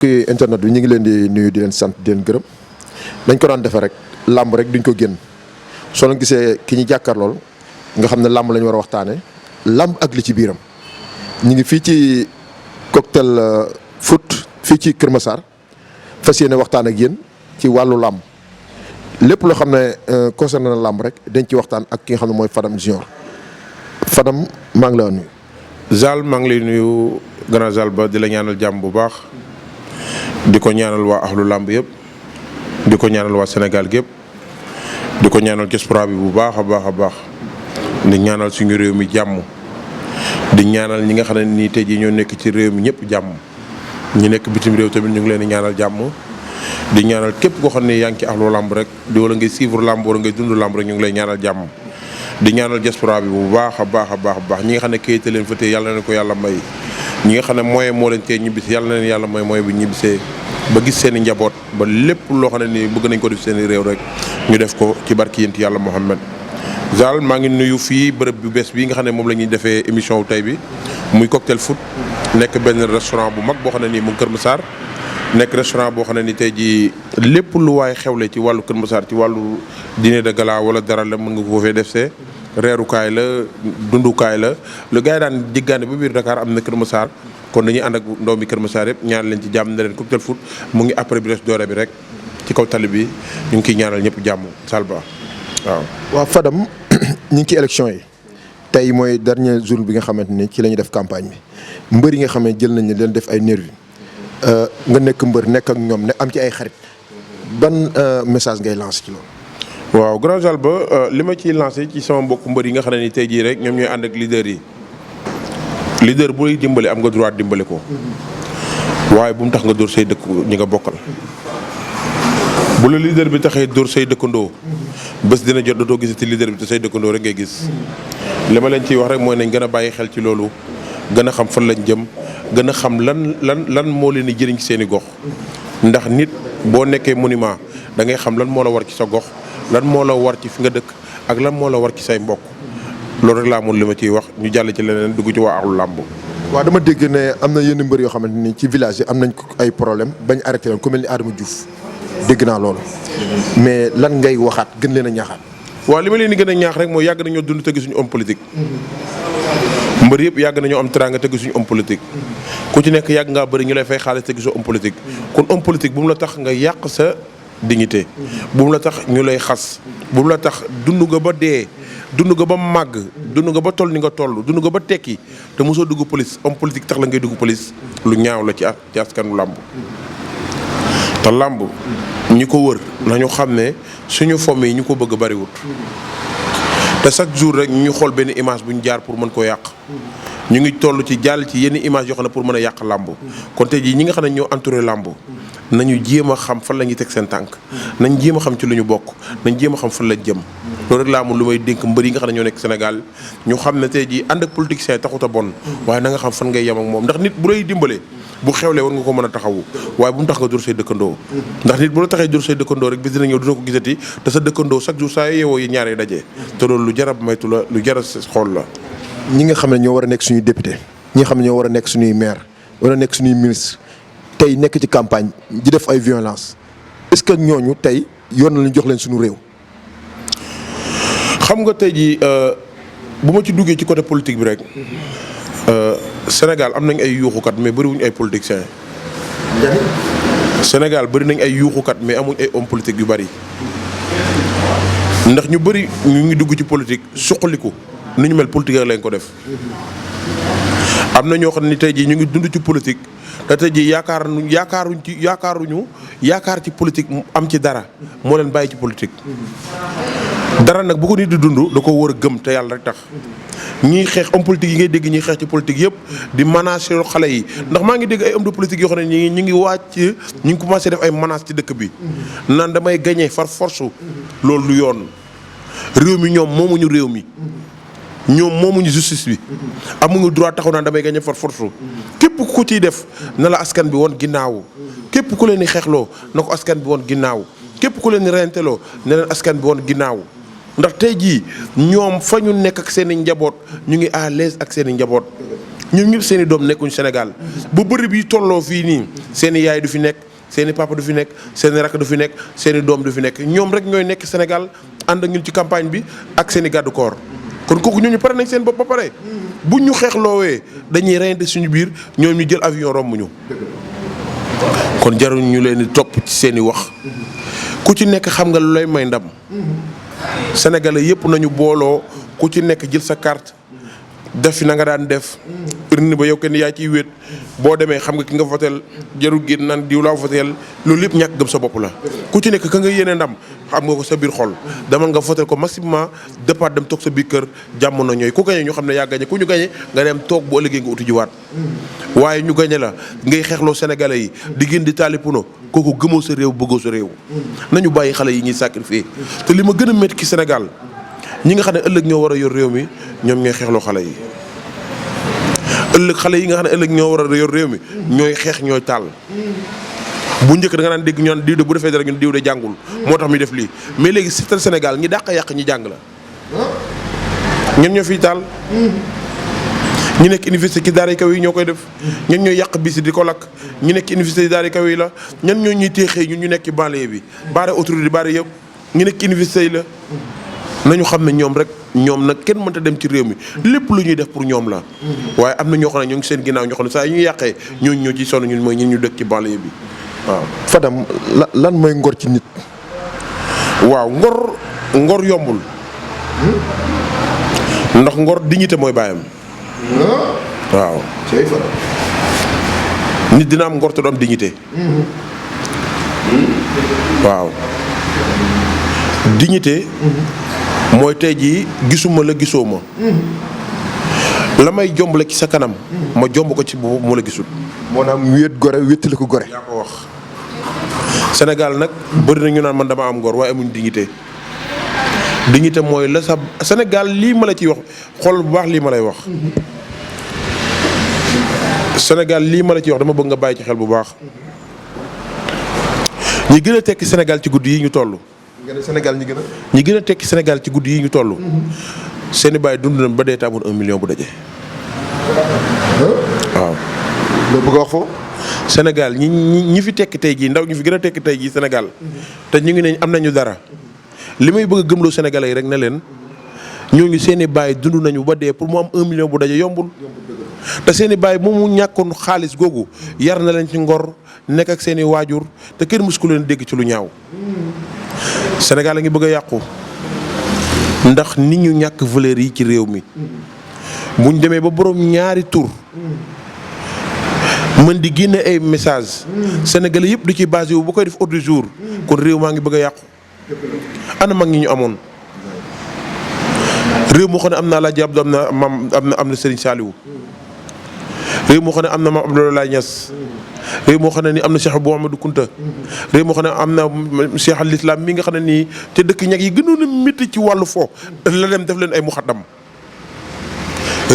mbokki internet bi ñu ngi leen di nuyu di leen sant di leen gërëm dañ ko daan defee rek làmb rek duñ ko génn soo leen gisee ki ñu jàkkaarlool nga xam ne làmb la ñu war a waxtaanee làmb ak li ci biiram ñu ngi fii ci cocktail foot fii ci Kër Massar fas yéene waxtaan ak yéen ci wàllu làmb lépp loo xam ne concerné na làmb rek dañ ci waxtaan ak ki nga xam ne mooy Fadam Junior Fadam maa ngi la nuyu. Zal maa ngi lay nuyu grand Zal ba di la ñaanal jàmm bu baax di ko ñaanal waa axlu làmb yëpp di ko ñaanal waa Sénégal gépp di ko ñaanal diaspora bi bu baax a baax a baax di ñaanal suñu réew mi jàmm di ñaanal ñi nga xam ne nii tey jii ñoo nekk ci réew mi ñëpp jàmm ñi nekk bitim réew tamit ñu ngi leen di ñaanal jàmm di ñaanal képp koo xam ne yaa ngi ci axlu làmb rek di wala ngay suivre làmb wala ngay dund làmb rek ñu ngi lay ñaanal jàmm di ñaanal diaspora bi bu baax a baax a baax a baax ñi nga xam ne kayit leen fa tey yàlla na leen ko yàlla may ñi nga xam ne moyen moo leen tee ñibbisi yàlla na leen yàlla may moyen bu ñibbisee ba gis seen i njaboot ba lépp loo xam ne nii bëgg nañ ko def seen i réew rek ñu def ko ci barki yént yàlla Muhammad Zal maa ngi nuyu fii bërëb bu bees bii nga xam ne moom la ñuy defee émission wu tey bi muy cocktail foot nekk benn restaurant bu mag boo xam ne nii mu ngi Kër Massar nekk restaurant boo xam ne ni tey jii lépp lu waay xewle ci wàllu Kër Massar ci wàllu dîner de gala wala dara la mën nga ko fee def see reerukaay la dundukaay la lu gars yi daan jiggaane ba biir Dakar am na Kër Massar kon dañuy ànd ak ndoomi Kër Massar yëpp ñaan leen ci jàmm ne leen cocktail foot mu ngi après Brioche Dorée bi rek ci kaw tali bi ñu ngi kiy ñaanal ñëpp jàmm Salba waaw. waaw Fadam ñu ngi ci élection yi tey mooy dernier jour bi nga xamante ni ci la ñuy def campagne bi mbër yi nga xam ne jël nañ leen def ay nervi nga nekk mbër nekk ak ñoom ne am ci ay xarit ban message ngay lancé ci loolu. waaw grand Zal ba li ma ciy lancé ci sama mbokku mbër yi nga xam ne ni tey jii rek ñoom ñooy ànd ak leader yi leader bu lay dimbali am nga droit dimbali ko waaye bu mu tax nga dóor say dëkk ñi nga bokkal bu la leader bi taxee dóor say dëkkandoo bés dina jot dootoo gisati leader bi te say dëkkandoo rek ngay gis li ma leen ciy wax rek mooy nañ gën a bàyyi xel ci loolu gën a xam fan lañ jëm gën a xam lan moo leen di jëriñ ci seen i gox ndax nit boo nekkee monument da ngay xam lan moo la war ci sa gox lan moo la war ci fi nga dëkk ak lan moo la war ci say mbokk loolu rek laa mun li ma ciy wax ñu jàll ci leneen dugg ci waa axlu làmb. waaw dama dégg ne am na yenn mbër yoo xamante ni ci village yi am nañ ay problème bañ arrêté leen ku mel ni Adama Diouf dégg naa loolu mais lan ngay waxaat gën leen a ñaaxaat. waaw li ma leen di gën a ñaax rek mooy yàgg nañoo dund te gisuñu homme politique. mbër yëpp yàgg nañoo am teraanga te gisuñu homme politique. ku ci nekk yàgg ngaa bëri ñu lay fay xaalis te gisoo homme politique. kon homme politique bu mu la tax nga yàq sa dignité. bu mu la tax ñu lay xas. bu mu la tax dund nga ba dee. dund nga ba màgg dund nga ba toll ni nga toll dund nga ba tekki te mosoo dugg police homme politique tax la ngay dugg police lu ñaaw la ci askanu làmb te làmb ñi ko wër nañu xam ne suñu fomm yi ñu ko bëgg bariwut te chaque jour rek ñu xool benn image bu ñu jaar pour mën koo yàq ñu ngi toll ci jàll ci yenn image yoo xam ne pour mën a yàq làmb kon tey jii ñi nga xam ne ñoo entouré làmb nañu jéem a xam fan la ñuy teg seen tànk nañ jéem a xam ci lu ñu bokk nañ jéem a xam fan lañ jëm loolu rek laa amul lu may dénk mbër yi nga xam ne ñoo nekk Sénégal ñu xam ne tey jii ànd ak politicien taxut a bon waaye na nga xam fan ngay yem ak moom ndax nit bu lay dimbale bu xewlee war nga ko mën a taxawu waaye bu mu tax nga dóor say dëkkandoo ndax nit bu la taxee dóor say dëkkandoo rek bis dina ñëw dina ko gisati te sa dëkkandoo chaque jour saa yeewoo yi ñaaree dajee te loolu lu jarab maytu la lu jarab xool la. ñi nga xam ne ñoo war a nekk suñuy député ñi nga xam ne ñoo war a nekk suñuy maire war a nekk suñuy ministre tey nekk ci campagne di def ay violence est-ce que ñooñu tey yoon na lañu jox leen suñu réew. xam nga tey jii bu ma ci duggee ci côté politique bi rek Sénégal am nañ ay yuuxukat mais bëriwuñ ay politiciens. Sénégal bëri nañ ay yuuxukat mais amuñ ay homme politique yu bëri ndax ñu bëri ñu ngi dugg ci politique suqaliku ni ñu mel politique lañ ko def. am na ñoo xam ne tey jii ñu ngi dund ci politique te tey jii yaakaar ci politique am ci dara moo leen bàyyi ci politique. dara nag bu ko nit di dund da ko war a gëm te yàlla rek tax ñiy xeex homme politique yi ngay dégg ñiy xeex ci politique yëpp di menacer xale yi ndax maa ngi dégg ay homme de politique yoo xam ne ñu ngi wàcc ñu ngi commencé def ay menaces ci dëkk bi naan damay gagné far force loolu lu yoon réew mi ñoom moomuñu réew mi. ñoom moomuñu justice bi amuñu droit taxaw naan damay gagné far force képp ku ko ciy def na la askan bi woon ginnaaw képp ku leen di xeexloo na ko askan bi woon ginnaaw képp ku leen di reyanteloo ne leen askan bi woon ginnaaw ndax tey jii ñoom fa ñu nekk ak seen i njaboot ñu ngi à l'aise ak seen i njaboot ñoom ñëpp seen i doom nekkuñ Sénégal bu bëri bi tolloo fii nii seen i yaay du fi nekk seen i papa du fi nekk seen i rakk du fi nekk seen i doom du fi nekk ñoom rek ñooy nekk Sénégal ànd ak ñun ci campagne bi ak seen i gàddu koor kon kooku ñooñu pare nañ seen bopp ba pare bu ñu xeexloowee dañuy reyante suñu biir ñoom ñu jël avion romb ñu kon jaruñ ñu leen di topp ci seen i wax ku ci nekk xam nga lu lay may ndam sénégalais yëpp nañu booloo ku ci nekk jël sa carte def fi na nga daan def urne ba yow kenn yaa ciy wéet boo demee xam nga ki nga votel jarul génn naan diw laa votel loolu yëpp ñàkk gëm sa bopp la ku ci nekk ka nga yéene ndam xam nga ko sa biir xol demal nga votel ko maximum départ dem toog sa biir kër jàmm na ñooy ku gañe ñu xam ne yaa gañe ku ñu gañe nga dem toog bu ëllëgee nga uti jiwaat waaye ñu gañe la ngay xeexloo sénégalais yi di gën di taalipuno kooku gëmoo sa réew bëggoo sa réew nañu bàyyi xale yi ñuy sacrifier te li ma gën a métti ci Sénégal ñi nga xam ne ëllëg ñoo war a yor réew mi ñoom ñooy xeexloo xale yi ëllëg xale yi nga xam ne ëllëg ñoo war a yor réew mi ñooy xeex ñooy taal bu njëkk da nga naan dégg ñu naan diw de bu defee dara ñun diw de jàngul moo tax muy def lii mais léegi seetal Sénégal ñi dàq yàq ñi jàng la ñen ñoo fiy taal ñi nekk université ci daara kaw yi ñoo koy def ñen ñooy yàq bis di ko lakk ñi nekk université daara kaw yi la ñen ñoo ñuy téexee ñun ñu nekk ci banlieue bi baare autorité baare yëpp ñi nekk université yi la nañu xam ne ñoom rek ñoom nag kenn mënta dem ci réew mi lépp lu ñuy def pour ñoom la waaye am na ñoo xam ne ñoo ngi seen ginnaaw ñoo xam ne saa yu ñu yàqee ñooñu ñoo ci sonn ñun mooy ñun ñu dëkk ci banlieue bi waaw. Fadam lan mooy ngor ci nit. waaw ngor yombul ndax ngor dignité mooy bàyyam waaw. nit dina am ngor te du am dignité waaw dignité. mooy tey jii gisuma la gisoo ma la may jombale ci sa kanam ma jomb ko ci bu ma la gisul. maanaam wéet gore wéetali ko gore. yaa ko wax Sénégal nag bëri na ñu naan man dama am ngor waaye amuñ dignité dignité mooy la sa Sénégal lii ma la ciy wax xool bu baax lii ma lay wax Sénégal lii ma la ciy wax dama bëgg nga bàyyi ci xel bu baax ñi gën a tekki Sénégal ci guddi yi ñu toll. Sénégal ñi gën a tekki Sénégal ci guddi yi ñu toll. seeni baay dund na ba dee te amul 1 million bu daje. waaw. loolu bëgg a wax foofu. Sénégal ñi fi tekki tey jii ndaw ñi fi gën a tekki tey jii Sénégal. te ñu ngi ne am nañu dara. li may bëgg a gëmloo Sénégalais yi rek ne leen ñooñu seeni baay dund nañu ba dee pour mu am 1 million bu daje yombul. te seeni baay moom mu ñàkkoon xaalis googu yar na leen ci ngor nekk ak seeni waajur te kenn mësu ko leen dégg ci lu ñaaw. Sénégal a ngi bëgg a yàqu ndax nit ñu ñàkk valeur yi ci réew mi buñ demee ba borom ñaari tur mën di génne ay message sénégalais yëpp di ci basé wu bu koy def ordre du jour kon réew maa ngi bëgg a yàqu. ana mag ñi ñu amoon réew moo xam ne am na Alaaji Abdu am na Serigne Saliou réew moo xam ne am na Maam Abdoulaye Niass réew moo xam ne nii am na Cheikh Abou Amadou Kounta réew moo xam ne am na Cheikh al Islam mi nga xam ne nii te dëkk ñag yi gënoon a métti ci wàllu fo la dem def leen ay muxaddam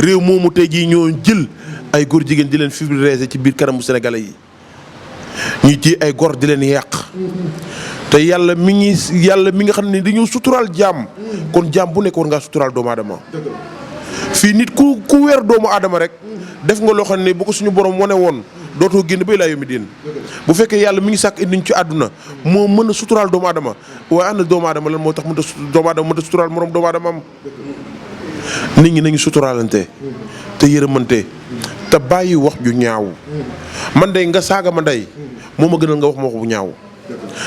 réew moomu tey jii ñoo jël ay góor jigéen di leen fibriser ci biir kanamu sénégalais yi ñuy ci ay góor di leen yàq te yàlla mi nga xam ne dañoo suturaal jaam kon jaam bu nekk war ngaa suturaal doomu aadama fii nit ku weer doomu aadama rek def nga loo xam ne bu ko suñu borom wane woon dootoo génn bay laa yombi diin bu fekkee yàlla mi ngi sàkk indi ñu ci àdduna moo mën a suturaal doomu aadama waaye am na doomu aadama lan moo tax doomu aadama mën a suturaal moroom doomu aadama am nit ñi nañu suturaalante te yërëmante te bàyyi wax ju ñaaw man day nga saaga ma ndey moo ma gënal nga wax ma wax bu ñaaw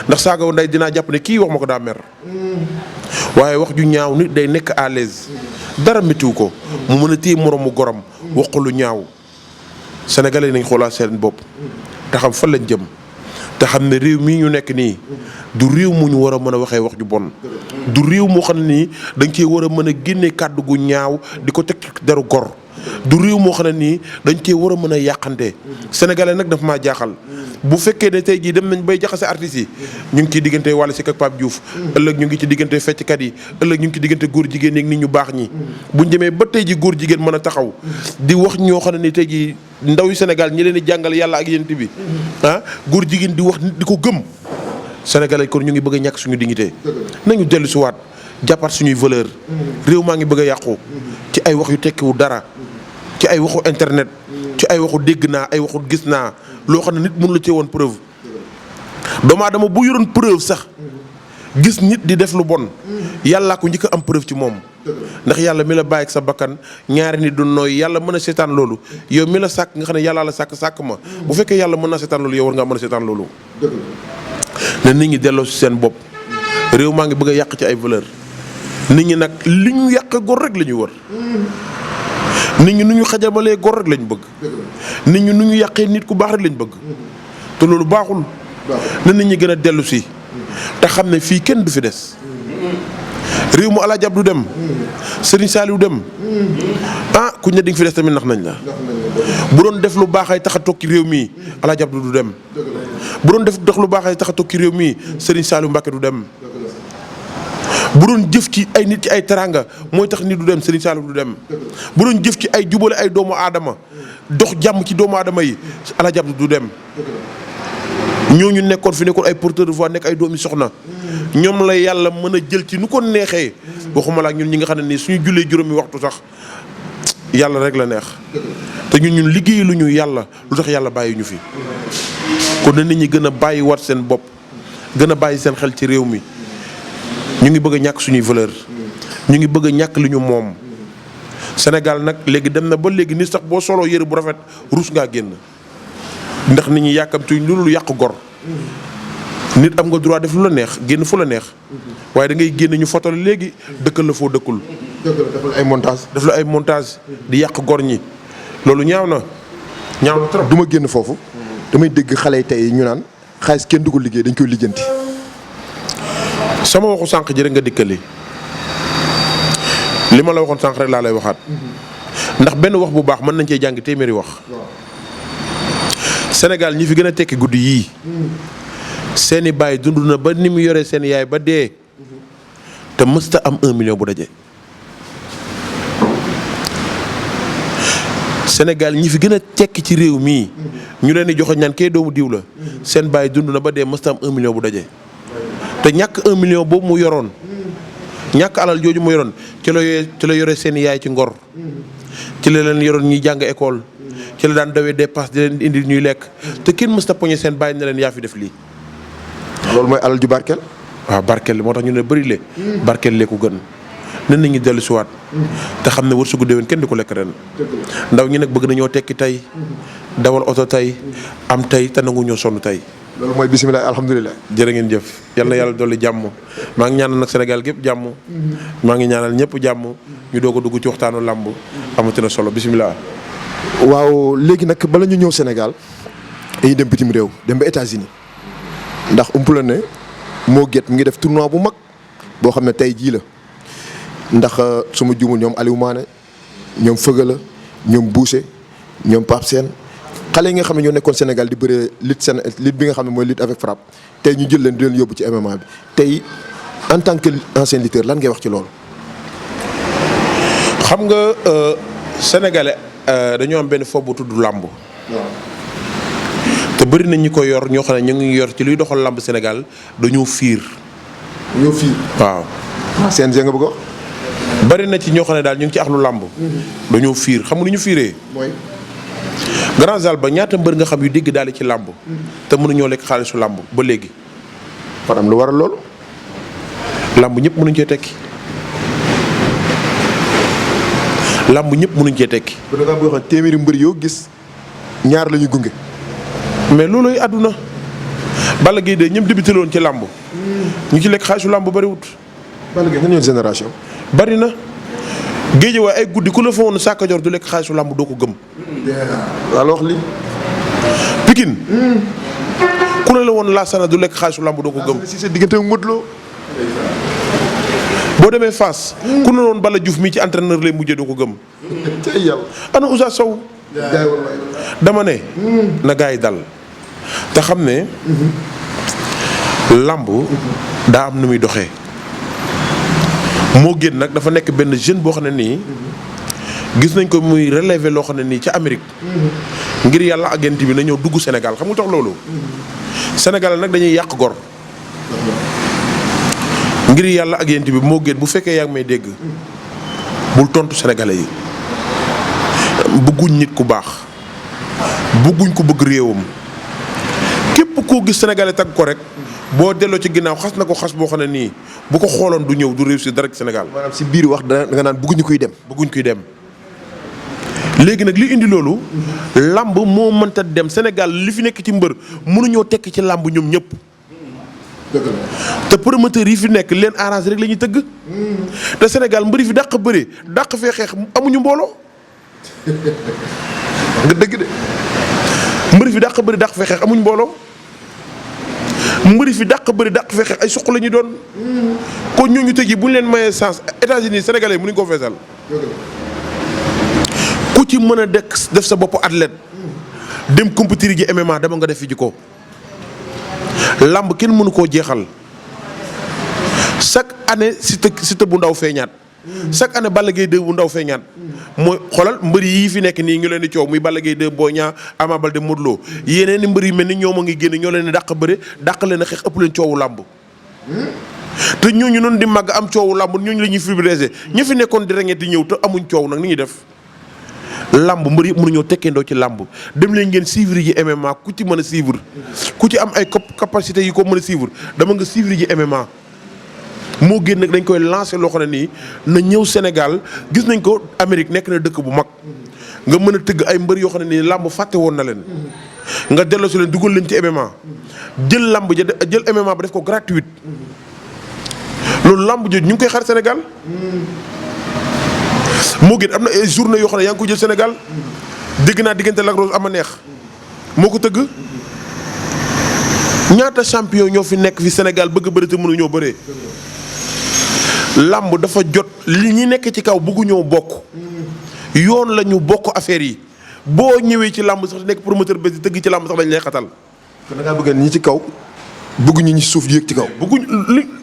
ndax saaga ndey dinaa jàpp ne kii wax ma ko daa mer waaye wax ju ñaaw nit day nekk à l'aise dara méttiwu ko mu mën a téye moroomu gorom wax ko lu ñaaw sénégalais nañ xoolaat seen bopp te xam fan lañ jëm te xam ne réew mii ñu nekk nii du réew mu ñu war a mën a waxee wax ju bon du réew moo xam ne nii dañ cee war a mën a génne kàddu gu ñaaw di ko teg deru gor du réew moo xam ne nii dañ cee war a mën a yàqante sénégalais nag daf maa jaaxal bu fekkee ne tey jii dem nañ bay jaxase artistes yi ñu ngi ciy diggante Wally Seck ak Pape Diouf ëllëg ñu ngi ci diggante fecckat yi ëllëg ñu ngi ci diggante góor jigéen yi ak nit ñu baax ñi buñ demee ba tey ji góor jigéen mën a taxaw di wax ñoo xam ne ni tey ji ndaw yu Sénégal ñi leen di jàngal yàlla ak yent bi góor jigéen di wax nit di ko gëm sénégalais kon ñu ngi bëgg a ñàkk suñu dignité nañu dellu si waat jàppaat suñuy valeur réew maa ngi bëgg a yàqu ci ay wax yu tekkiwu dara ci ay waxu internet ci ay waxu dégg naa ay waxu gis naa loo xam ne nit mënu la cee woon preuve doomu aadama bu yoroon preuve sax gis nit di def lu bon yàllaa ko njëkk a am preuve ci moom ndax yàlla mi la bàyyi ak sa bakkan ñaari nit du nooy yàlla mën a seetaan loolu yow mi la sàkk nga xam ne yàllaa la sàkk ma bu fekkee yàlla mën naa seetaan loolu yow war ngaa mën a seetaan loolu ne nit ñi delloo si seen bopp réew maa ngi bëgg a yàq ci ay valeur nit ñi nag li ñu yàq góor rek la ñuy wër nit ñi nu ñu xajamalee góor rek lañ bëgg nit ñi nu ñu yàqee nit ku baax rek lañ bëgg te loolu baaxul na nit ñi gën a dellu si te xam ne fii kenn du fi des réew mu Alaaji Abdu dem Sëriñ Saaliw dem ah kuñ ne di nga fi des tamit nax nañ la bu doon def lu baax ay tax a toog ci réew mii Alaaji Abdu du dem bu doon def lu baax ay tax a toog ci réew mii Sëriñ Saaliw Mbàkke du dem bu doon jëf ci ay nit ci ay teranga mooy tax nit du dem Serigne Saliou du dem bu doon jëf ci ay jubale ay doomu aadama dox jàmm ci doomu aadama yi Alaaji Abdu du dem ñooñu nekkoon fi nekkoon ay porteur de voix nekk ay doomi soxna ñoom la yàlla mën a jël ci nu ko neexee waxuma la ak ñun ñi nga xam ne nii suñu jullee juróomi waxtu sax yàlla rek la neex te ñun liggéey lu ñu yàlla lu tax yàlla bàyyi ñu fi kon na nit ñi gën a bàyyi wat seen bopp gën a bàyyi seen xel ci réew mi ñu ngi bëgg a ñàkk suñuy valeur ñu ngi bëgg a ñàkk li ñu moom Sénégal nag léegi dem na ba léegi nit sax boo soloo yëre bu rafet ruus ngaa génn ndax nit ñi yàkkamtuñ lu yàq gor nit am nga droit def lu la neex génn fu la neex waaye da ngay génn ñu fotal léegi dëkkal la foo dëkkul. def la ay montage def la ay montage di yàq gor ñi loolu ñaaw na trop. du ma génn foofu damay dégg xale yi tey ñu naan xaalis kenn du ko liggéey dañ koy lijjanti. sama waxu sànq ji rek nga dikkali li ma la waxoon sànq rek laa lay waxaat ndax benn wax bu baax mën nañ cee jàng téeméeri wax. Sénégal ñi fi gën a tekki guddi yii seeni baay dund na ba ni mu yoree seen yaay ba dee te mësta am 1 million bu daje. Sénégal ñi fi gën a tekki ci réew mii ñu leen di joxe ñaan kee doomu diw la seen baay dund na ba dee mësta am 1 million bu daje. te ñàkk 1 million boobu mu yoroon ñàkk alal jooju mu yoroon ci la yore seen yaay ci ngor ci la leen yoroon ñuy jàng école ci la daan dawee dépasse di leen indi ñuy lekk te kenn mës ta poñe seen bàyyi ne leen yaa fi def lii. loolu mooy alal ju barkeel. waaw barkeel moo tax ñu ne bëri le barkeel lee ko gën na nit ñi dellu si waat te xam ne wërsëgu déwén kenn di ko lekk ren ndaw ñi nag bëgg nañoo tekki tey dawal oto tey am tey te nangu ñoo sonn tey. loolu mooy bisimilah alhamdulilah. jërë ngeen jëf yal na yàlla dolli jàmm maa ngi ñaanal nag Sénégal gépp jàmm maa ngi ñaanal ñëpp jàmm ñu doog a dugg ci waxtaanu làmb amati na solo bisimilah. waaw léegi nag bala ñu ñëw Sénégal dañuy dem bitim réew dem ba États-Unis ndax ump la ne moo get mu ngi def tournoi bu mag boo xam ne tey jii la ndax suma juumul ñoom Aliou Mané ñoom Fëgala ñoom Boucher ñoom Pape Sène xale yi nga xam ne ñoo nekkoon Sénégal di bëre lutte bi nga xam ne mooy lutte avec frappe tey ñu jël leen di leen yóbbu ci MMA bi tey en tant que ancien lutteur lan ngay wax ci loolu. xam nga sénégalais dañoo am benn foofu bu tudd làmb. te bëri na ñi ko yor ñoo xam ne ñu ngi yor ci luy doxal làmb Sénégal dañoo fiir. dañoo fiir waaw. CNG nga bëgg a wax. bëri na ci ñoo xam ne daal ñu ngi ci axlu làmb. dañoo fiir xam nga lu ñu fiiree. mooy. Grand Zal ba ñaata mbër nga xam yu dégg daal ci làmb te mënuñoo lekk xaalisu làmb ba léegi. Fadam lu waral loolu. làmb ñëpp mënuñ cee tekki. làmb ñëpp mënuñ cee tekki. bu da ngaa bëgg a wax téeméeri mbër yoo gis ñaar la ñuy gunge. mais loolooy àdduna. Balla Gaye de ñëpp débuté woon ci làmb. ñu ci lekk xaalisu làmb bariwut. Balla Gaye nga ñëw génération. bari na. géej waaye ay guddi ku la fa woon Sakka Dior du lekk xaalisu làmb doo ko gëm. alors wax li Pikine. ku ne la woon Laasana du lekk xaalisu làmb doo ko gëm. si sa diggante ak Modou Lo. boo demee Fass. ku ne la woon Balla Diouf mii ci entraîneur lay mujjee doo ko gëm. tey yàlla. ana Ousa Sow. dama ne. na gaa yi dal. te xam ne. làmb daa am nu muy doxee. moo génn nag dafa nekk benn jeune boo xam ne nii gis nañ ko muy relever loo xam ne nii ca Amérique ngir yàlla ak yonent bi na ñëw dugg Sénégal xam nga tax loolu Sénégal nag dañuy yàq gor ngir yàlla ak yonent bi moo génn bu fekkee yaa ngi may dégg bul tontu sénégalais yi bëgguñ nit ku baax bëgguñ ko bëgg réewam képp koo gis sénégalais tagg ko rek boo delloo ci ginnaaw xas na ko xas boo xam ne nii bu ko xooloon du ñëw du réussir dara ci Sénégal. maanaam si biir wax da nga naan bëgguñu kuy dem. bëgguñ kuy dem léegi nag li indi loolu. lamb moo mënta dem Sénégal li fi nekk ci mbër mënuñoo tekk ci lamb ñoom ñëpp. te promoteur yi fi nekk leen arrangé rek la ñuy tëgg. te Sénégal mbëri fi dàq bëri dàq fee xeex amuñu mbooloo. nga dëgg de. mbëri fi dàq bëri dàq fee xeex amuñu mbooloo. mbëri fi dàq bëri dàq fee xeex ay suq la ñu doon. kon ñooñu tëj yi bu ñu leen mayee sens États-Unis sénégalais mënuñu ko feesal. ku ci mën a def sa bopp athlète dem compétir ji MMA dama nga def fi ji ko. lamb kenn mënu koo jeexal chaque année Siteu bu ndaw feeñaat. chaque année Balla Gaye 2 bu ndaw feeñaat. mooy xoolal mbëri yii fi nekk nii ñu leen di coow muy Balla Gaye 2 Boy Niang Ama Baldé Modou Lô yeneen i mbëri yi mel ni ñoom a ngi génn ñoo leen di dàq bëre dàq leen a xeex ëpp leen coowu lamb. te ñooñu noonu di màgg am coowu lamb ñooñu la ñuy fibriliser ña fi nekkoon di reñet di ñëw te amuñ coow nag ni ñuy def. lamb mbër yëpp mënuñoo tekkeendoo ci lamb dem leen ngeen suivre ji MMA ku ci mën a suivre ku ci am ay capacité yi ko mën a suivre dama nga suivre ji MMA. moo génn nag dañ koy lancé loo xam ne nii na ñëw Sénégal gis nañ ko Amérique nekk na dëkk bu mag nga mën a tëgg ay mbër yoo xam ne nii lamb fàtte woon na leen. nga delloo si leen dugal leen ci MMA jël lamb ja jël MMA ba def ko gratuite loolu lamb jooju ñu ngi koy xaar Sénégal. moo gën am na ay journée yoo xam ne yaa ngi ko jël Sénégal dégg naa diggante Lac Rose ama neex moo ko tëgg ñaata champion ñoo fi nekk fi Sénégal bëgg a bëri te mënuñoo bëree. làmb dafa jot li ñi nekk ci kaw bëgguñoo bokk yoon la ñu bokk affaire yi boo ñëwee ci làmb sax nekk promoteur bés di tëgg ci làmb sax dañ lay xatal. kon da ngaa bëgg ñi ci kaw bëgguñu ñi suuf yéeg ci kaw.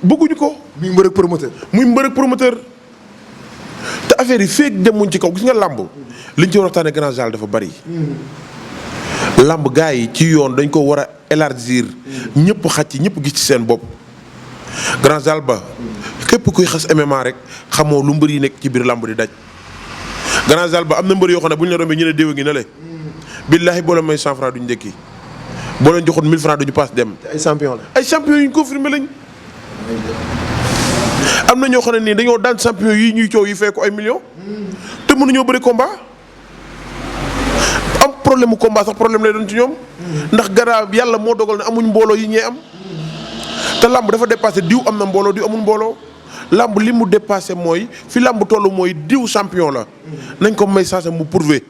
bëgguñu ko. muy mbër ak promoteur. muy mbër ak promoteur. te affaire yi feeg demuñ ci kaw gis nga làmb liñ ci war a waxtaanee grand salle dafa bari. làmb gars yi ci yoon dañ ko war a élargir. ñëpp xaj ci ñëpp gis ci seen bopp. grand salle ba képp kuy xas MMA rek xamoo lu mbër yi nekk ci biir làmb di daj. grand salle ba am na mbër yoo xam ne bu ñu la rombee ñu ne déw ngi ne le. billaahi boo la may 100 francs duñ njëkki boo leen joxoon 1000 francs duñu paas dem. ay champion la. ay champion yu ñu confirmé lañ. am na ñoo xam ne nii dañoo daan champion yi ñuy coow yi fee ko ay millions. te mënuñoo bëri combat. am problème mu combat sax problème lay doon ci ñoom. ndax garab yàlla moo dogal ne amuñ mbooloo yi ñee am. te làmb dafa dépassé diw am na mbooloo diw amul mbooloo. làmb li mu dépassé mooy fi làmb toll mooy diw champion la. nañ ko may chance mu prouver.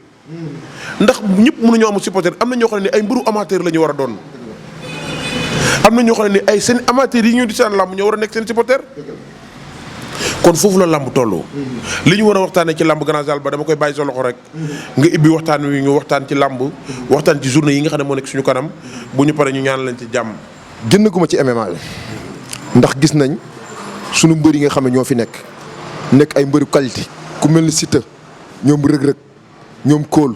ndax ñëpp mënuñoo amul supporter am na ñoo xam ne ay mbëru amateur la ñu war a doon. am na ñoo xam ne ay seen amateur yi ñu di seen làmb ñoo war a nekk seen supporter. kon foofu la làmb toll. li ñu war a waxtaanee ci làmb grand salle ba dama koy bàyyi sa loxo rek. nga ibbi waxtaan wi ñu waxtaan ci làmb. waxtaan ci journée yi nga xam ne moo nekk suñu kanam bu ñu paree ñu ñaan leen ci jàmm. jënd gu ma ci MMA bi ndax gis nañ sunu mbër yi nga xam ne ñoo fi nekk ay mbëru qualité ku mel ni Siteu ñoom rëg-rëg ñoom Kool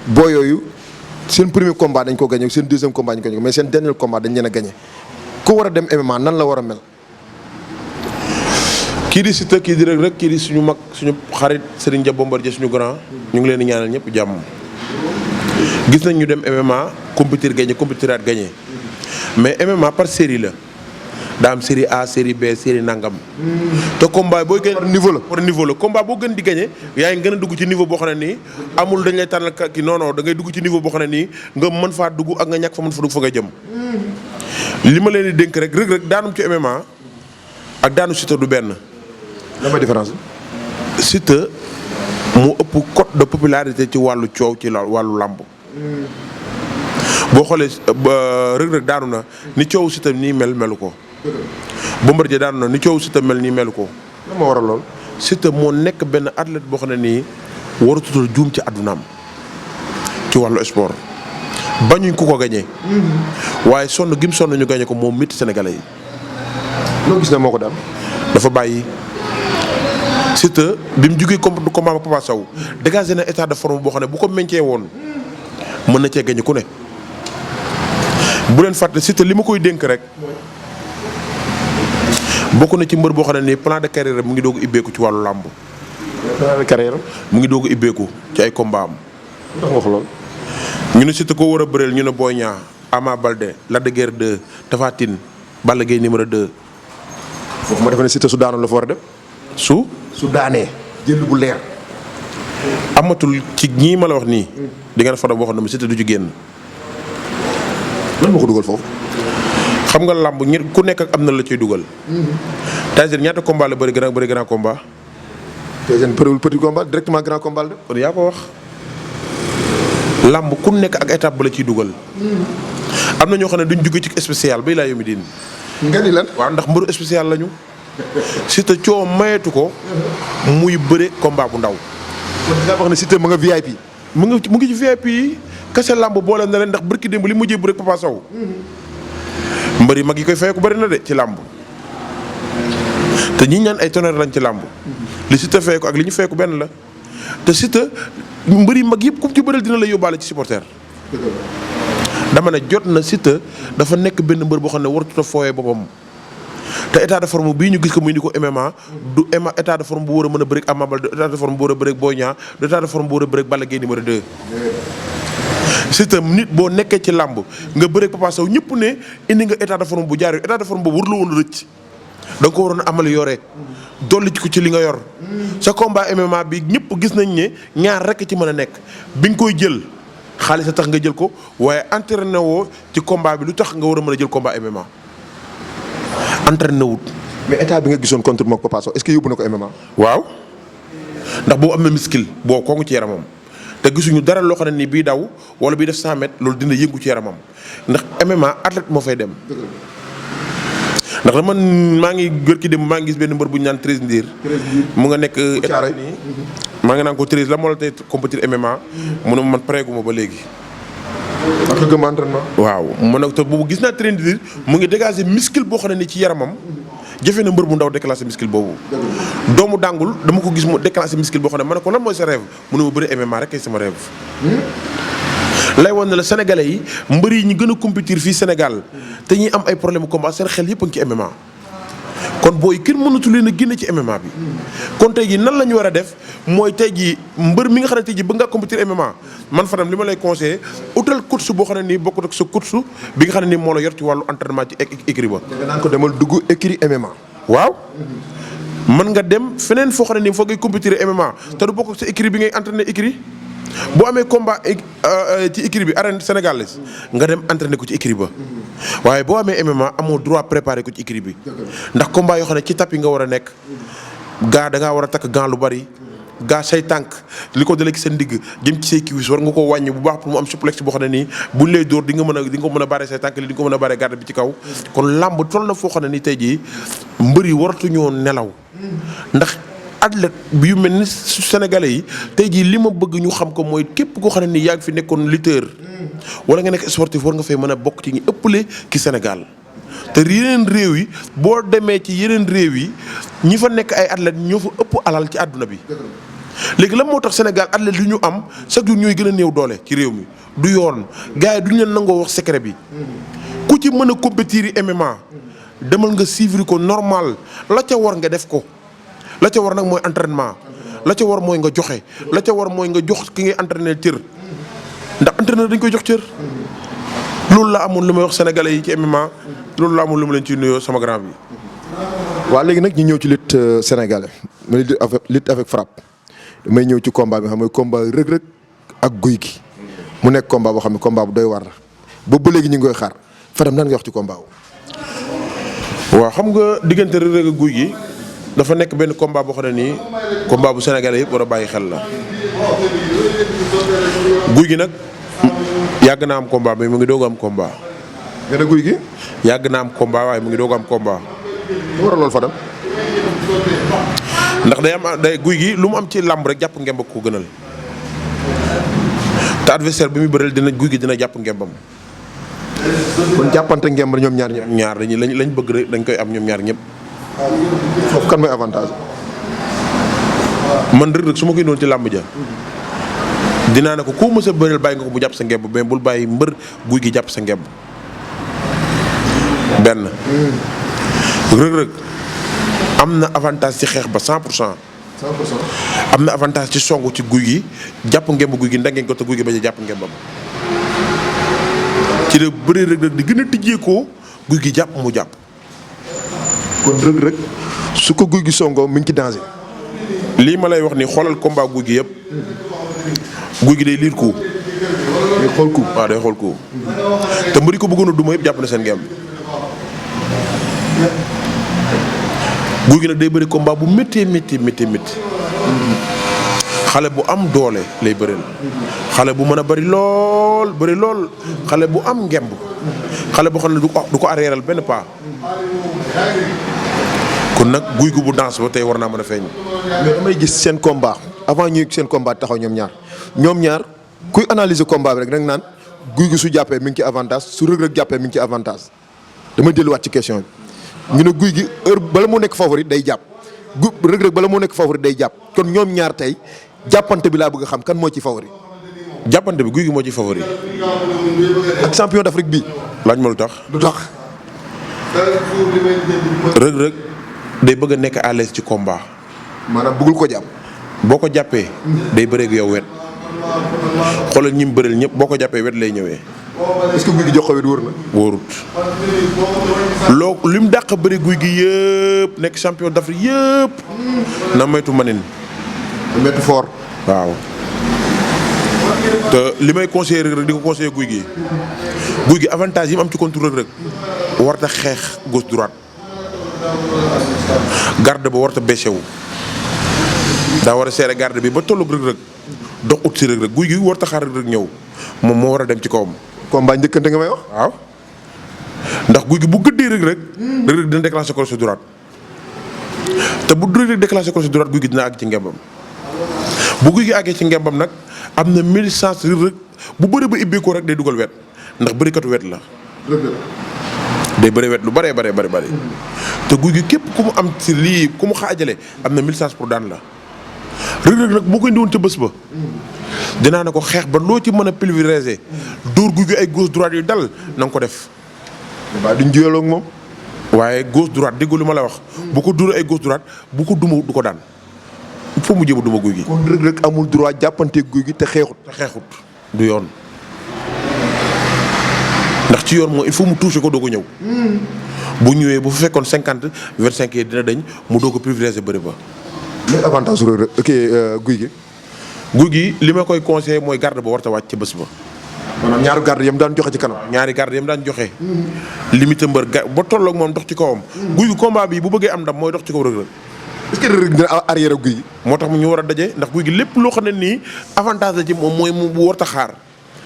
boo yooyu seen premier combat dañ ko gagné seen deuxième combat dañ ko gagné mais seen dernier combat dañ leen a gagné ku war a dem MMA nan la war a mel. kii di Siteu kii di rëg-rëg kii di suñu mag suñu xarit Serigne Dia Bombardier suñu grand ñu ngi leen di ñaanal ñëpp jàmm. gis nañ ñu dem MMA compétir gagné compétiraat gagné mais MMA par série la. daa am série A série B série nangam. te combat booy gën. par niveau la combat boo gën di gagné yaa ngi gën a dugg ci niveau boo xam ne nii amul dañ lay tànnal kii non non da ngay dugg ci niveau boo xam ne nii nga mën faa dugg ak nga ñàkk fa mën fa dugg fa nga jëm. li ma leen di dénk rek rëg-rëg daanum ci MMA ak daanu Siteu du benn. lan mooy différence bi. Siteu moo ëpp cote de popularité ci wàllu coow ci wàllu làmb. boo xoolee rëg-rëg daanu na ni coow Siteu nii melu ko. Bombardier daanu na ni coow Siteu mel nii melu ko. lan moo waral lool. Siteu moo nekk benn athlète boo xam ne nii waratutal juum ci àddunaam ci wàllu sport bañuñ ku ko gañee waaye sonn gim sonn ñu gañe ko moom métti sénégalais yi. loo gis ne moo ko daal. dafa bàyyi Siteu bi mu jugee combat ak Papa Sow dégagé na état de forme boo xam ne bu ko meñcee woon mën na cee gañe ku ne. bu leen fàtte Siteu li ma koy dénk rek bokk na ci mbër boo xam ne nii plan de carrière mu ngi doog ibbeeku ci wàllu làmb. plan de carrière mu ngi doog ibbeeku ci ay combat am. ndax nga wax lool. ñu ne Siteu ko war a bëreel ñu ne Boy Niang Ama Baldé Lac de Guiers 2 Tapha Tine Balla Gaye numéro 2. foofu ma defe ne Siteu su daanoon la fa war a dem. su daanee jël bu leer. amatul ci ñii ma la wax nii. di ngeen fa waxoon na ma Siteu du ci génn. lan moo ko dugal foofu. xam nga làmb ñi ku nekk ak am na la ciy dugal. Tyson ñaata combat la bëri grand combat. Tyson bëriwul petit combat directement grand combat la. kon yaa ko wax. làmb ku nekk ak étape ba la ciy dugal. am na ñoo xam ne duñ jóge ci spécial bay laa yomi diin. nga ni lan. waaw ndax mbëru spécial lañu. Siteu coow mayetu ko. muy bëre combat bu ndaw. kon nga wax ne Siteu mu nga VIP. mu ngi ci VIP yi kese làmb boole na leen ndax barki démb li mujjee bu rek Papa Sow. mbër yi mag yi koy fay ko bëri na de ci làmb. te ñi ñaan ay tonnerre lañ ci làmb. li Siteu fay ko ak li ñu fay ko benn la. te Siteu mbër yi mag yëpp ku ci bëreel dina la yóbbaale ci supporter. dama ne jot na Siteu dafa nekk benn mbër boo xam ne waratuta fooyee boppam. te état de forme bii ñu gis ko muy indi ko MMA du état de forme bu war a mën a bëri ak Ama Baldé du état de forme bu war a bëri ak Boy Niang du état de forme bu war a bëri ak Balla Gaye numéro 2. Siteu nit boo nekkee ci làmb nga bëri ak Papa Sow ñëpp ne indi nga état de forme bu jaar état de forme boobu warul woon rëcc. da nga ko waroon a amélioré dolli ci ko ci li nga yor. sa combat MMA bi ñëpp gis nañ ne ñaar rek ci mën a nekk bi nga koy jël xaalis a tax nga jël ko waaye entraîné woo ci combat bi lu tax nga war a mën a jël combat MMA. entraîné wut. mais état bi nga gisoon contre mook Papa Sow est-ce que yóbbu na ko MMA. waaw ndax boobu am na miskil boo kooku ci yaramam te gisuñu dara loo xam ne nii bii daw wala bii def 100 mètres loolu dina yëngu ci yaramam ndax MMA athlète moo fay dem. ndax man maa ngi gër ki dem maa ngi gis benn mbër bu ñu naan 13 ndiir mu nga nekk état nii maa ngi naan ko 13 la moo la tey compétir MMA mu ne man pareeguma ba léegi. ak gëm entraînement. waaw mu ne te boobu gis naa 13 ndiir mu ngi dégager muscle boo xam ne ni ci yaramam jëfee na mbër bu ndaw déclenché muscle boobu. doomu dàngul dama ko gis mu déclenché muscle boo xam ne ma ne ko lan mooy sa rêve mu ne ma bëri MMA rek kay sama rêve. lay woon na la sénégalais yi mbër yi ñu gën a compétir fii Sénégal te ñuy am ay problème combat seen xel yëpp a ngi ci MMA. kon booy kenn mënatu leen a génne ci MMA bi kon tey jii nan la ñu war a def mooy tey jii mbër mi nga xam ne tey jii bëgg nga compétir MMA man Fadam li ma lay conseillé utal coach boo xam ne nii bokkut ak sa coach bi nga xam ne nii moo la yor ci wàllu entraînement ci écrit ba. da nga naan ko demal dugg écrit MMA. waaw. mën nga dem feneen foo xam ne nii foog ngay compétir MMA te du bokk ak sa écrit bi ngay entraîné écrit. boo amee combat ci écurie bi arène sénégalaise nga dem entraîner ko ci écurie ba waaye boo amee MMA amoo droit préparer ko ci écurie bi ndax combat yoo xam ne ci tapis nga war a nekk gaa da ngaa war a takk gant lu bari gaa say tànk li ko dalee ci sa ndigg jëm ci say cuisse war nga ko wàññi bu baax pour mu am souplesse boo xam ne nii buñ lay dóor di nga ko mën a bare say tànk li di nga ko mën a bare garde bi ci kaw kon làmb toll na foo xam ne nii tey jii mbër yi waratuñoo nelaw ndax athlète bi yu mel ni sénégalais yi tey jii li ma bëgg ñu xam ko mooy képp koo xam ne nii yaa ngi fi nekkoon lutteur wala nga nekk sportif war nga fay mën a bokk ci ñi ëppale ki Sénégal te yeneen réew yi boo demee ci yeneen réew yi ñi fa nekk ay athlète ñoo fa ëpp alal ci àdduna bi léegi lan moo tax Sénégal athlète li ñu am chaque jour ñooy gën a néew doole ci réew mi du yoon gars yi duñu leen nangoo wax secret bi ku ci mën a compétir MMA demal nga suivre ko normal la ca war nga def ko la ca war nag mooy entraînement la ca war mooy nga joxe la ca war mooy nga jox ki ngay entraîner cër ndax entraîneur dañ koy jox cër loolu la amoon lu may wax sénégalais yi ci MMA loolu la amoon lu ma leen ciy nuyoo sama grand bi. waaw léegi nag ñu ñëw ci lutte sénégalais ma lutte avec frappe damay ñëw ci combat bi xam mooy combat rëg-rëg ak guy gi mu nekk combat boo xam ne combat bu doy war la boobu ba léegi ñu ngi koy xaar Fadam nan nga wax ci combat wu. waaw xam nga diggante rëg-rëg ak guy gi. dafa nekk benn combat boo xam ne nii combat bu sénégalais yëpp war a bàyyi xel la guy gi nag yàgg naa am combat mais mu ngi doog am combat. nga ne guy gi. yàgg naa am combat waaye mu ngi doog am combat. lu war a lool Fadam. ndax day guy gi lu mu am ci làmb rek jàpp ngemb ko gënal te adversaire bi muy bëreel guy gi dina jàpp ngembam. kon jàppante ngemb ñoom ñaar ñëpp. ñaar lañ bëgg rek dañ koy am ñoom ñaar ñëpp. foofu kan mooy avantage. man Reug Reug su ma koy doon ci làmb ja dinaa ne ko koo mës a bëreel bàyyi nga ko mu jàpp sa ngemb mais bul bàyyi mbër guy gi jàpp sa ngemb benn. Reug Reug am na avantage ci xeex ba 100%. 100%. am na avantage ci songu ci guy gi jàpp ngemb guy gi ndangeen ko te guy gi bañ a jàpp ngembam. ci la bëri Reug Reug di gën a tijjeekoo Gouye Gui jàpp mu jàpp. kon Reug Reug su ko Gouye Gui songoo mi ngi ci danger. lii ma lay wax ni xoolal combat Gouye Gui yëpp Gouye Gui day liir ko. day xool ko. waaw day xool ko te mbëri ko bëggoon a duma yëpp jàpp na seen ngemb. Gouye Gui nag day bëri combat bu méttee métti. xale bu am doole lay bëreel. xale bu mën a bëri lool xale bu am ngemb. xale boo xam ne du ko arrièral benn pas. kon nag Gouye Gui bu danse ba tey war naa mën a feeñ. mais damay gis seen combat avant ñuy seen combat taxaw ñoom ñaar kuy analyser combat bi rek da nga naan Gouye Gui su jàppee mi ngi ci avantage su Reug Reug jàppee mi ngi ci avantage. damay delluwaat ci question bi ñu ne Gouye Gui heure bala moo nekk favori day jàpp Reug Reug bala moo nekk favori day jàpp kon ñoom ñaar tey jàppante bi laa bëgg a xam kan moo ci favori. jàppante bi Gouye Gui moo ci favori. ak champion d'Afrique bi. laaj ma lu tax. Reug Reug day bëgg a nekk à l'aise ci combat. maanaam bëggul ko jàpp. boo ko jàppee day bëreeg yow wet. xoolal ñi mu bëreel ñëpp boo ko jàppee wet lay ñëwee. est-ce que Gouye Gui jox ko wet wóor na. wóorut loo li mu dàq bëri Gouye Gui yëpp nekk champion d'Afrique yëpp na moytu manin. métti fort. waaw te li may conseiller Reug Reug di ko conseiller Gouye Gui avantage yi mu am ci contre Reug Reug warta xeex gauche droite garde ba warta baissé wu daa war a serré garde bi ba tolloog Reug Reug dox ut si Reug Reug Gouye Gui warta xaar Reug Reug ñëw moom moo war a dem ci kawam. combat njëkkante nga may wax. waaw ndax Gouye Gui bu gëddee Reug Reug Reug Reug dina déclenché crochet droite te bu Reug Reug déclenché crochet droite Gouye Gui dina àgg ci ngembam bu Gouye Gui àggee ci ngembam nag am na 1000 chance Reug Reug bu bëri ba ibbeekoo rek day dugal wet ndax bërikatu wet la. day bëri wet lu bëree bëri te Gouye Gui képp ku mu am ci lii ku mu xaajale am na 1000 chance pour daan la. Reug Reug nag boo ko indiwoon ca bés ba dinaa ne ko xeex ba loo ci mën a pulvériser dóor Gouye Gui ay gauche droite yu dal na nga ko def. waaw duñ jiyaloo ak moom. waaye gauche droite déggu li ma la wax. bu ko dóor ay gauche droite bu ko duma du ko daan il faut mu jéem a duma Gouye Gui. kon Reug Reug amul droit jàppante Gouye Gui te xeexut. du yoon ndax ci yoon mooy il faut mu toucher ko doo ko ñëw. bu ñëwee bu fa fekkoon 50-25 yi dina dañ mu doo ko privilégié bëri ba. mais avantage Reug Reug ok Gouye Gui. Gouye Gui li ma koy conseillé mooy garde ba warta wàcc ca bés ba. maanaam ñaari garde yam daan joxe ci kanam. ñaari garde yam daan joxe. limite mbër ba tolloog moom dox ci kawam. Gouye Gui combat bi bu bëggee am ndam mooy dox ci kaw Reug Reug. est-ce que Reug Reug dina arrière Gouye Gui. moo tax mu ñu war a daje ndax Gouye Gui lépp loo xam ne nii avantage la ci moom mooy mu warta xaar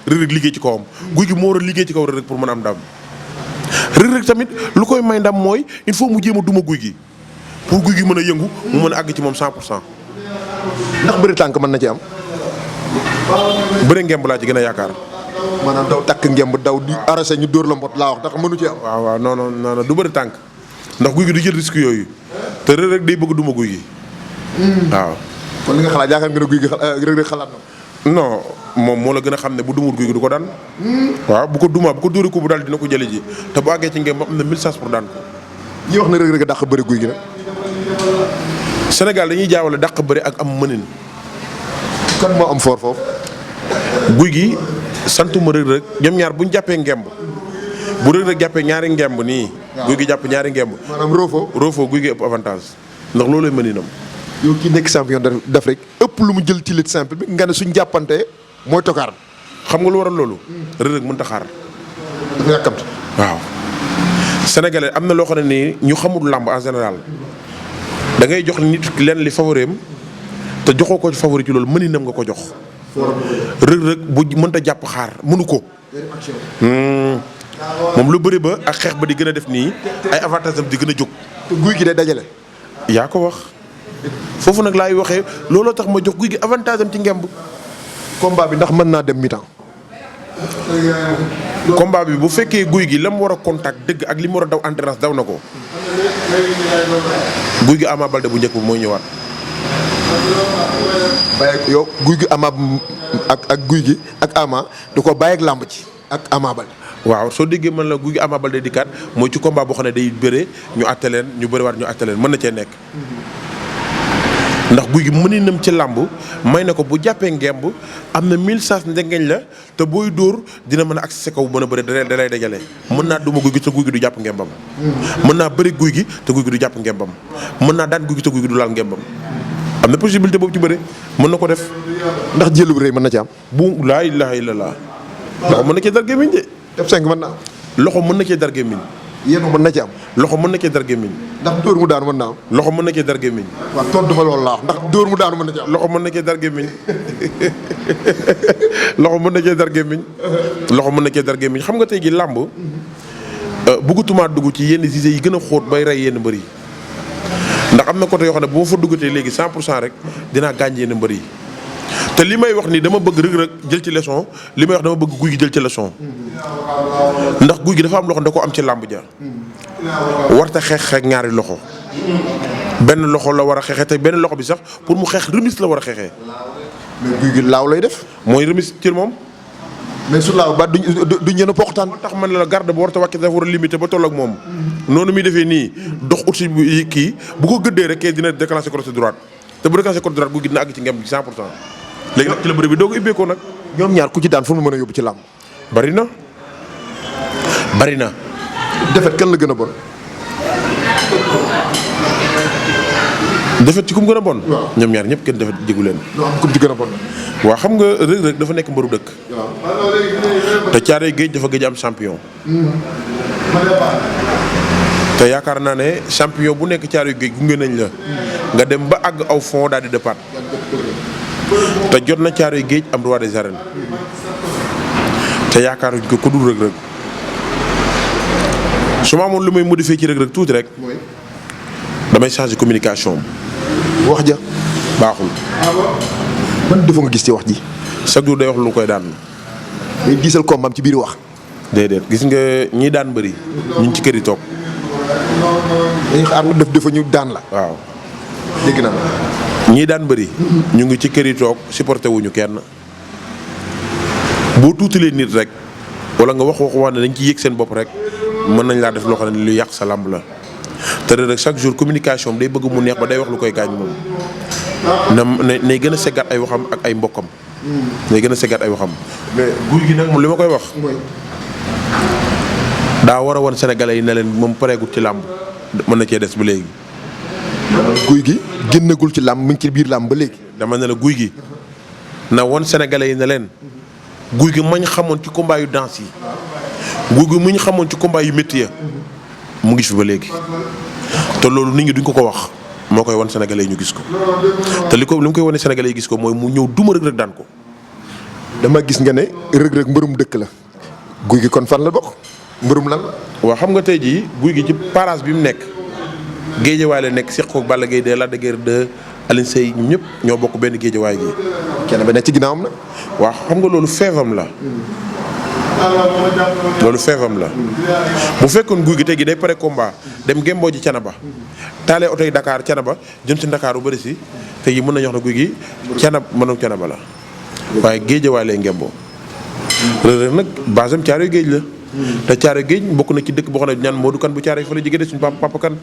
Reug Reug liggéey ci kawam. Gouye Gui moo war a liggéey ci kaw Reug Reug pour mën a am ndam. Reug Reug tamit lu koy may ndam mooy il faut mu jéem a duma Gouye Gui pour Gouye Gui mën a yëngu mu mën a àgg ci moom 100%. ndax bëri tànk mën na ci am. bëre ngemb laa ci gën a yaakaar. maanaam daw takk ngemb daw di arrêté ñu dóor la mbot laa wax ndax mënu ci am. waaw non du bëri tànk ndax Gouye Gui du jël risque yooyu te Reug Reug day bëgg duma Gouye Gui waaw. kon li nga xalaat yaakaar nga ne Gouye Gui Reug Reug xalaat na. non moom moo la gën a xam ne bu dumul Gouye Gui du ko daan. waaw bu ko duma bu ko dóori ko bu daal dina ko jëli ji te bu àggee ci ngemb am na 1000 chance pour daan ko. ñi wax ne Reug Reug dàq bëri Gouye Gui nag. Sénégal dañuy jaawale dàq bëri ak am mënin. kan moo am fort foofu. Gouye Gui santuma Reug Reug ñoom ñaar bu ñu jàppee ngemb bu Reug Reug jàppee ñaari ngemb nii. waaw Gouye Gui jàpp ñaari ngemb. maanaam roofoo Gouye Gui ëpp avantage ndax loolu lay mëninam. yow kii nekk champion d'Afrique ëpp lu mu jël ci lutte simple bi nga ne suñ jàppante mooy tokaar. xam nga lu waral loolu. Reug Reug mënut a xaar. dafa yàkkamti. waaw sénégalais am na loo xam ne nii ñu xamul làmb en général da ngay jox nit leen li favori am te joxoo ko favori ci loolu mëninam nga ko jox. Reug Reug bu mënta jàpp xaar mënu ko. moom lu bëri ba ak xeex ba di gën a def nii ay avantage am di gën a jóg. te Gouye Gui day dajale. yaa ko wax foofu nag laay waxee looloo tax ma jox Gouye Gui avantage am ci ngemb. combat bi ndax mën naa dem mi-temps. combat bi bu fekkee Gouye Gui la mu war a contact dëgg ak li mu war a daw endurance daw na ko Gouye Gui Ama Baldé bu njëkk bi mooy ñëwaat. bàyyi yow Gouye Gui Ama ak Gouye Gui ak Ama du ko bàyyi ak làmb ci ak Ama Baldé. waaw soo déggee man la Gouye Gui Ama Baldé dikkaat mooy ci combat boo xam ne day bëre ñu àtte leen ñu bëriwaat ñu àtte leen mën na cee nekk. ndax guy gi mëninam ci làmb may na ko bu jàppee ngemb am na 1000 chance ndengeñ la te booy dóor dina mën a agsi sa kaw mën a bëri da lay dajale. mën naa duma guy gi te guy gi du jàpp ngembam. mën naa bëri guy gi te guy gi du jàpp ngembam. mën naa daan guy gi te guy gi du laal ngembam. am na possibilité boobu ci bëre mën na ko def. ndax jël bu rëy mën na ci am. bu laa ilaaha illallaah. loxo mën na cee dar gémmiñ de. Top 5 mën na am. loxo mën na cee dar gémmiñ. yéen mën na ci am. loxo mën na cee dar gémmiñ. ndax dóor mu daanu mën na am. loxo mën na cee dar gémmiñ. waaw tontu ma loolu laa wax ndax dóor mu daanu mën na ci am. loxo mën na cee dar gémmiñ. loxo mën na cee dar gémmiñ. loxo mën na cee dar gémmiñ xam nga tey ji làmb bëggatumaa dugg ci yenn gisé yi gën a xóot bay rey yenn mbër yi ndax am na côté yoo xam ne bu ma fa duggatee léegi 100% rek dinaa gaañ yenn mbër yi te li may wax ni dama bëgg Reug Reug jël ci leçon li may wax dama bëgg guy gi jël ci leçon ndax guy gi dafa am loxo da ko am ci làmb ja warta xeex ñaari loxo benn loxo la war a xeexee te benn loxo bi sax pour mu xeex remise la war a xeexee. mais guy gi laaw lay def. mooy remise ci moom. mais su laaw ba duñ ñën a poxtaan. moo tax man la garde bu warta wàcc dafa war a limité ba toll ak moom noonu muy defee nii dox ut si kii bu ko gëddee rek kay dina déclenché côté droite te bu déclenché côté droite guy gi dina àgg ci ngem bi 100%. léegi nag ci la bëri bi doo ko ibbeekoo nag. ñoom ñaar ku ci daan fu mu mën a yóbbu ci làmb. bari na. defet kan la gën a bon. defet ci kum gën a bon. ñoom ñaar ñëpp kenn defet jégu leen. loo am kum ci gën a bon. waaw xam nga Reug Reug dafa nekk mbaru dëkk. te Caaroy Géej dafa gëj am champion. te yaakaar naa ne champion bu nekk Caaroy Géej gunge nañ la. nga dem ba àgg aw fond daal di départ. te jot na Caaroy Géej am roi des arènes. te yaakaaruñ ko ku dul Reug Reug. su ma amoon lu may modifier ci Reug Reug tuuti rek. damay changer communication am. wax ja baaxul. man dafa nga gis ci wax ji. chaque jour day wax lu koy daan. day diisal kombaam ci biir wax. déedéet gis nga ñii daan bëri. ñu ngi ci kër yi toog. dañuy xaar nga def dafa ñu daan la. waaw. dégg naa ñii daan bëri. ñu ngi ci kër yi toog supporté wuñu kenn. boo tuutilee nit rek. wala nga wax ne dañ ci yëg seen bopp rek. mën nañ laa def loo xam ne lu yàq sa làmb la. te rek chaque jour communication day bëgg mu neex ba day wax lu koy gaañ moom. nay gën a seggaat ay waxam ak ay mbokkam. nay gën a seggaat ay waxam. mais guy gi nag moom li ma koy wax. daa war a wan Sénégalais yi ne leen moom pareegul ci làmb mën na cee des ba léegi. guy gi génnagul ci làmb mu ngi ci biir làmb ba léegi. dama ne la guy gi na wan Sénégalais yi ne leen guy gi mañ xamoon ci combat yu danse yi. guy gi muñ xamoon ci combat yu métti ya mu ngi fi ba léegi. te loolu nit ñi duñ ko wax moo koy wan Sénégalais yi ñu gis ko te li mu koy wane Sénégalais yi gis ko mooy mu ñëw duma Reug Reug daan ko. dama gis nga ne Reug Reug mbërum dëkk la. guy gi kon fan la bokk mbërum lan la. waaw xam nga tey jii guy gi ci parage bi mu nekk géejewaay la nekk seq koog Balla Gaye de Lac de Guiers 2 Alioune Seye ñun ñëpp ñoo bokk benn géejewaay gi. kenn ba nekk ci ginnaawam na. waaw xam nga loolu feevam la. loolu feevam la. bu fekkoon guy gi tey gi day pare combat dem Gembo ji Canaba. taalee oto yi Dakar Canaba jëm si Dakar bu bëri si tey gi mën nañu wax ne guy gi Canaba la. waaye géejewaay lay Gembo. Reug Reug nag base am Caaroy Géej la. te Caaroy Géej bokk na ci dëkk boo xam ne ñaan Modou Kane bu Caaroy fa la jigéen de suñu papa Kane.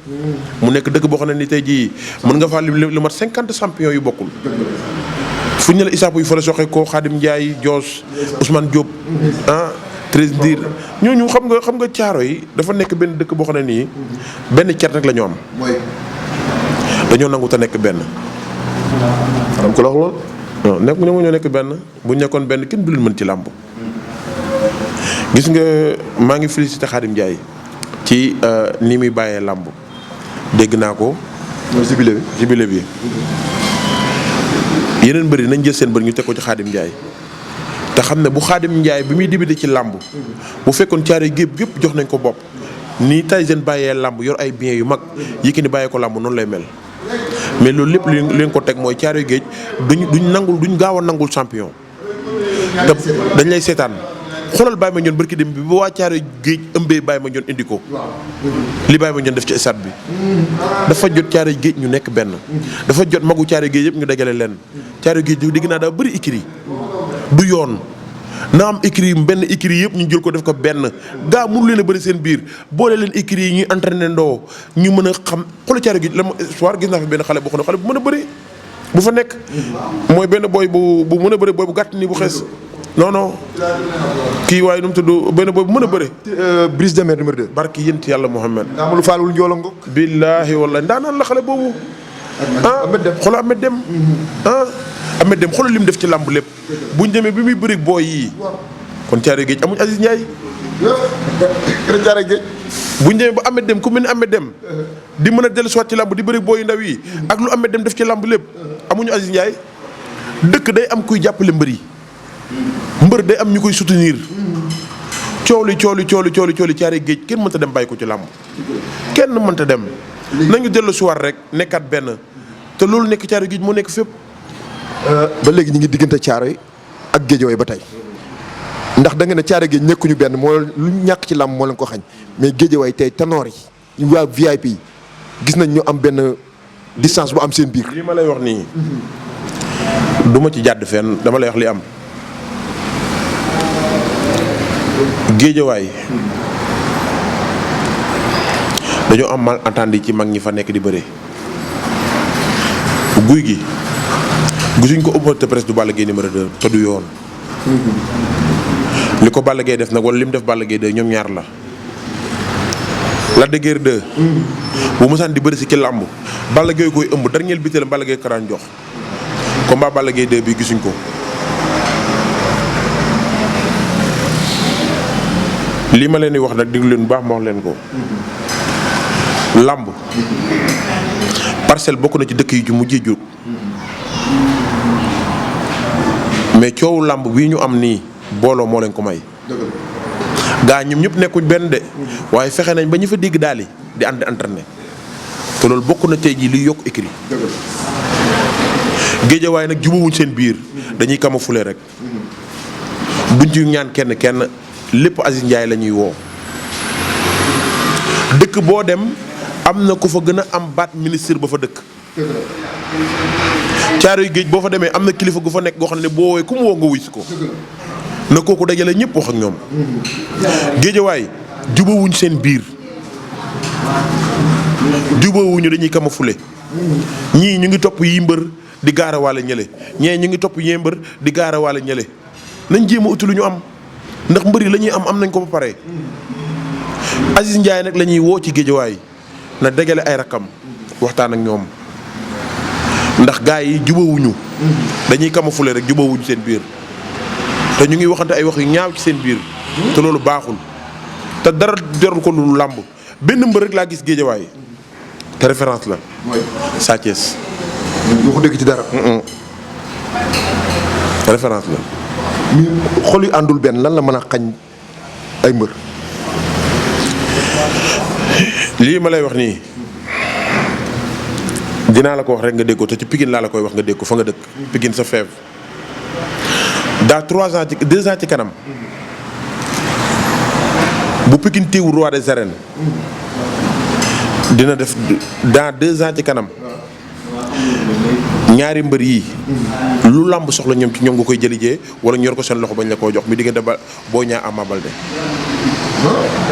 mu nekk dëkk boo xam ne ni tey jii mën nga faa li mat 50 champions yu bokkul. fu ñu ne la Issapou yu fa la soxee ko Khadim Ndiaye Dios Ousmane Diop Treize Ndir ñooñu xam nga Caaroy dafa nekk benn dëkk boo xam ne nii benn cer rek la ñu am. dañoo nangu te nekk benn. xam ko la wax lool. non ñoo nekk benn bu ñu nekkoon benn kenn du leen mën ci làmb. gis nga maa ngi félicité Khadim Ndiaye ci ni muy bàyyee làmb dégg naa ko. mooy jubilé bi. yeneen bëri nañ jël seen bëri ñu teg ko ci Khadim Ndiaye te xam ne bu Khadim Ndiaye bi muy débuté ci làmb bu fekkoon Caaroy gépp jox nañ ko bopp nii Tyson bàyyee làmb yor ay biens yu mag Yékini bàyyee ko làmb noonu lay mel. mais loolu lépp li leen ko teg mooy Caaroy Géej duñ gaaw a nangul champion te dañ lay seetaan xoolal Baye Mandione barki dem bi ba waa Caaroy Géej ëmbee Baye Mandione indi ko li Baye Mandione def ci stade bi dafa jot Caaroy Géej ñu nekk benn dafa jot magu Caaroy Géej yëpp ñu dajale leen Caaroy Géej dégg naa daa bëri écurie du yoon na am écurie benn écurie yëpp ñu jël ko def ko benn gaa mënu leen a bëri seen biir boole leen écurie yi ñuy entraîné ndoo ñu mën a xam xoolal Caaroy Géej la ma soir gis naa fi benn xale boo xam ne xale bu mën a bëri bu fa nekk mooy benn booy bu mën a bëre booy bu gàtt nii bu xees non kii waaye nu mu tudd benn booy bu mën a bëre. Brise de Mer numéro 2. barki yént yàlla Muhammad. Ndamalu Faalul Njoola Ngok. billaahi wallaahi ndaanaan la xale boobu. xoolal Ahmed Dem Ahmed Dem xoolal li mu def ci làmb lépp buñ demee bi muy bëri booy yii kon Thiaroye Géej amuñ Aziz Ndiaye. Thiaroye Géej. buñ demee ba Ahmed Dem ku mel ni Ahmed Dem di mën a dellu soit ci làmb di bëri booy yu ndaw yi ak lu Ahmed Dem def ci làmb lépp amuñu Aziz Ndiaye. dëkk day am kuy jàppale mbër yi mbër day am ñu koy soutenir cooli Thiaroye Géej kenn mënta dem bàyyi ko ci làmb kenn mënta dem nañu dellu si war rek nekkaat benn te loolu nekk Thiaroye Géej moo nekk fépp. ba léegi ñu ngi diggante Thiaroye ak Guédiawaye ba tey ndax da nga ne Thiaroye Géej nekkuñu benn moo lu ñàkk ci làmb moo leen ko xañ mais Guédiawaye tey tanoor yi ñu waa VIP yi gis nañ ñu am benn distance bu am seen biir. lii ma lay wax nii du ma ci jàdd fenn dama lay wax li am Guédiawaye dañoo am malentendu ci mag ñi fa nekk di bëre guy gi gisuñ ko ëpp te presse du Balla Gaye numéro 2 te du yoon li ko Balla Gaye def nag wala li mu def Balla Gaye 2 ñoom ñaar la Lac de Guiers 2 bu mosaan di bëri si ci làmb Balla Gaye koy ëmb dernier bi Balla Gaye karaan jox combat Balla Gaye 2 bi gisuñ ko lii ma leen di wax nag diglu leen bu baax ma wax leen ko làmb Parcelles bokk na ci dëkk yi ju mujjee jóg mais coowu làmb bii ñu am nii booloo moo leen ko may gaa ñoom ñëpp nekkuñ benn de waaye fexe nañ ba ñu fa dégg daal di ànd entraîné te loolu bokk na tey jii liy yokk écrit Guédiawaye nag jubawuñ seen biir dañuy camoufler rek buñ ci ñaan kenn lépp Aziz Ndiaye la ñuy woo dëkk boo dem am na ku fa gën a am baat ministre ba fa dëkk Thiaroye Géej boo fa demee am na kilifa gu fa nekk goo xam ne boo woowee ku mu woo nga wuy si ko na kooku dajale ñëpp wax ak ñoom Guédiawaye jubawuñ seen biir jubawuñu dañuy camoufler ñii ñu ngi topp yi mbër di gaara walla ñële ñee ñu ngi topp yee mbër di gaara walla ñële nañ jéem a uti lu ñu am ndax mbër yi la ñuy am nañ ko ba pare Aziz Ndiaye nag la ñuy woo ci Guédiawaye na dajale ay rakam waxtaan ak ñoom ndax gars yi jubawuñu dañuy camoufler rek jubawuñu seen biir te ñu ngi waxante ay wax yu ñaaw ci seen biir te loolu baaxul te dara jarul ko lu làmb benn mbër rek laa gis Guédiawaye te référence la Sa Thiès ñu ko dégg ci dara. référence la. xol yu àndul benn lan la mën a xañ ay mbër. lii ma lay wax nii dinaa la ko wax rek nga dégg ko te ci Pikine laa la koy wax nga dégg ko fa nga dëkk Pikine sa feeb daa 2 ans ci kanam bu Pikine téewul roi des arènes dina def dans 2 ans ci kanam ñaari mbër yi lu làmb soxla ñoom ci ñoom nga koy jëlijee wala ñor ko seen loxo bañ la koo jox mi diggante ba Boy Niang Ama Baldé